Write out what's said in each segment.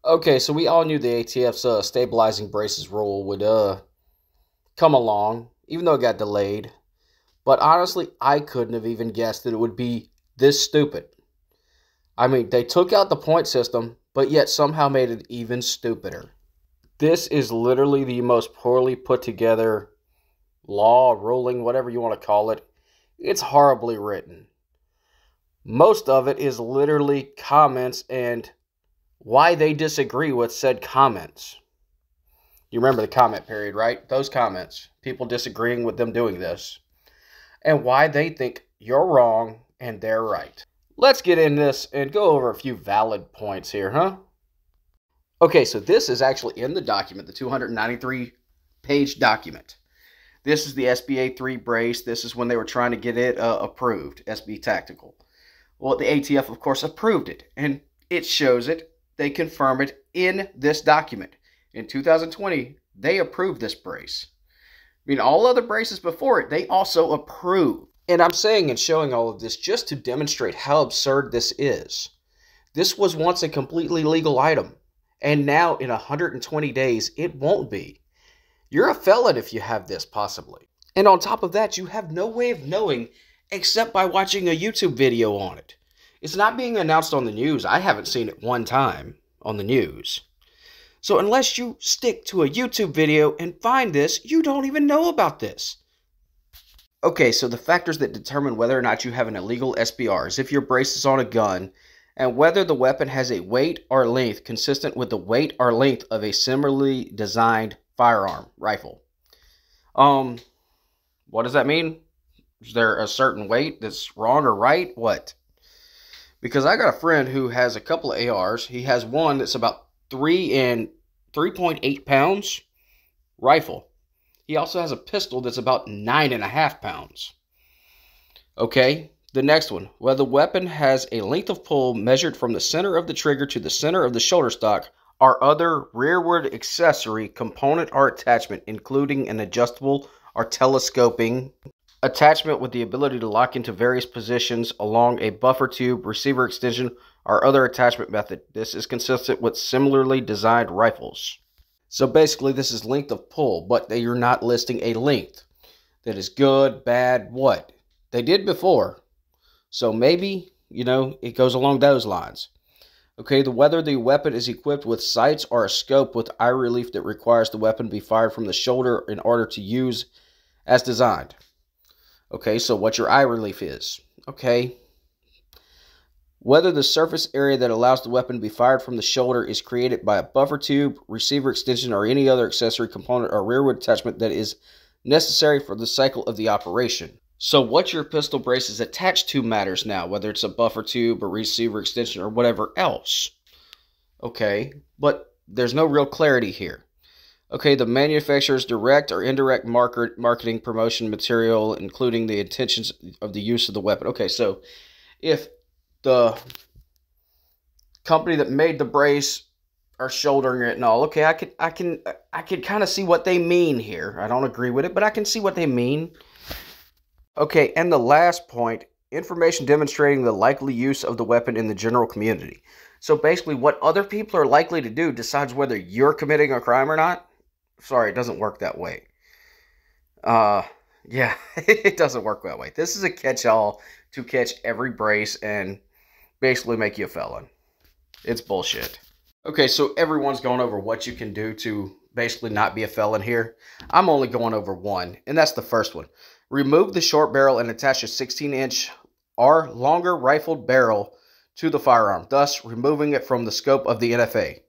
Okay, so we all knew the ATF's stabilizing braces rule would come along, even though it got delayed. But honestly, I couldn't have even guessed that it would be this stupid. I mean, they took out the point system, but yet somehow made it even stupider. This is literally the most poorly put together law, ruling, whatever you want to call it. It's horribly written. Most of it is literally comments and why they disagree with said comments. You remember the comment period, right? Those comments. People disagreeing with them doing this. And why they think you're wrong and they're right. Let's get in this and go over a few valid points here, huh? Okay, so this is actually in the document, the 293-page document. This is the SBA3 Brace. This is when they were trying to get it approved, SB Tactical. Well, the ATF, of course, approved it, and it shows it. They confirm it in this document. In 2020, they approved this brace. I mean, all other braces before it, they also approved. And I'm saying and showing all of this just to demonstrate how absurd this is. This was once a completely legal item, and now in 120 days, it won't be. You're a felon if you have this, possibly. And on top of that, you have no way of knowing except by watching a YouTube video on it. It's not being announced on the news. I haven't seen it one time on the news. So unless you stick to a YouTube video and find this, you don't even know about this. Okay, so the factors that determine whether or not you have an illegal SBR is if your brace is on a gun and whether the weapon has a weight or length consistent with the weight or length of a similarly designed firearm, rifle. What does that mean? Is there a certain weight that's wrong or right? What? Because I got a friend who has a couple of ARs. He has one that's about 3.8 pounds rifle. He also has a pistol that's about 9.5 pounds. Okay, the next one. Whether the weapon has a length of pull measured from the center of the trigger to the center of the shoulder stock or other rearward accessory component or attachment, including an adjustable or telescoping attachment with the ability to lock into various positions along a buffer tube, receiver extension, or other attachment method. This is consistent with similarly designed rifles. So basically, this is length of pull, but you're not listing a length. That is good, bad, what? They did before. So maybe, it goes along those lines. Okay, whether the weapon is equipped with sights or a scope with eye relief that requires the weapon be fired from the shoulder in order to use as designed. Okay, so what your eye relief is. Okay. Whether the surface area that allows the weapon to be fired from the shoulder is created by a buffer tube, receiver extension, or any other accessory component or rearward attachment that is necessary for the cycle of the operation. So what your pistol brace is attached to matters now, whether it's a buffer tube, a receiver extension, or whatever else. Okay, but there's no real clarity here. Okay, the manufacturer's direct or indirect marketing promotion material, including the intentions of the use of the weapon. Okay, so if the company that made the brace are shouldering it and all, okay, I could kind of see what they mean here. I don't agree with it, but I can see what they mean. Okay, and the last point, information demonstrating the likely use of the weapon in the general community. So basically, what other people are likely to do decides whether you're committing a crime or not. Sorry, it doesn't work that way. Yeah, it doesn't work that way. This is a catch-all to catch every brace and basically make you a felon. It's bullshit. Okay, so everyone's going over what you can do to basically not be a felon here. I'm only going over one, and that's the first one. Remove the short barrel and attach a 16-inch or longer rifled barrel to the firearm, thus removing it from the scope of the NFA.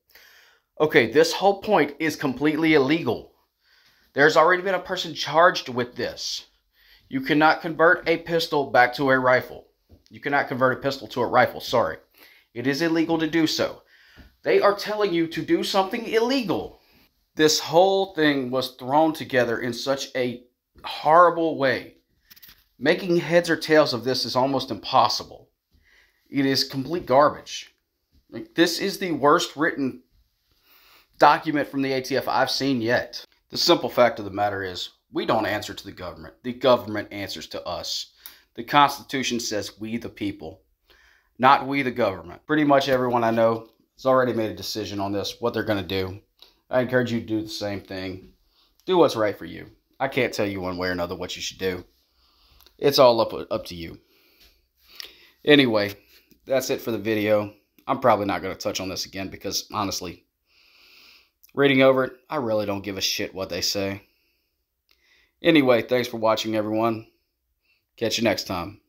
Okay, this whole point is completely illegal. There's already been a person charged with this. You cannot convert a pistol back to a rifle. You cannot convert a pistol to a rifle, sorry. It is illegal to do so. They are telling you to do something illegal. This whole thing was thrown together in such a horrible way. Making heads or tails of this is almost impossible. It is complete garbage. Like, this is the worst written document from the ATF I've seen yet. The simple fact of the matter is, we don't answer to the government. The government answers to us. The Constitution says we the people, not we the government. Pretty much everyone I know has already made a decision on this, what they're going to do. I encourage you to do the same thing. Do what's right for you. I can't tell you one way or another what you should do. It's all up to you. Anyway, that's it for the video. I'm probably not going to touch on this again because, honestly, reading over it, I really don't give a shit what they say. Anyway, thanks for watching, everyone. Catch you next time.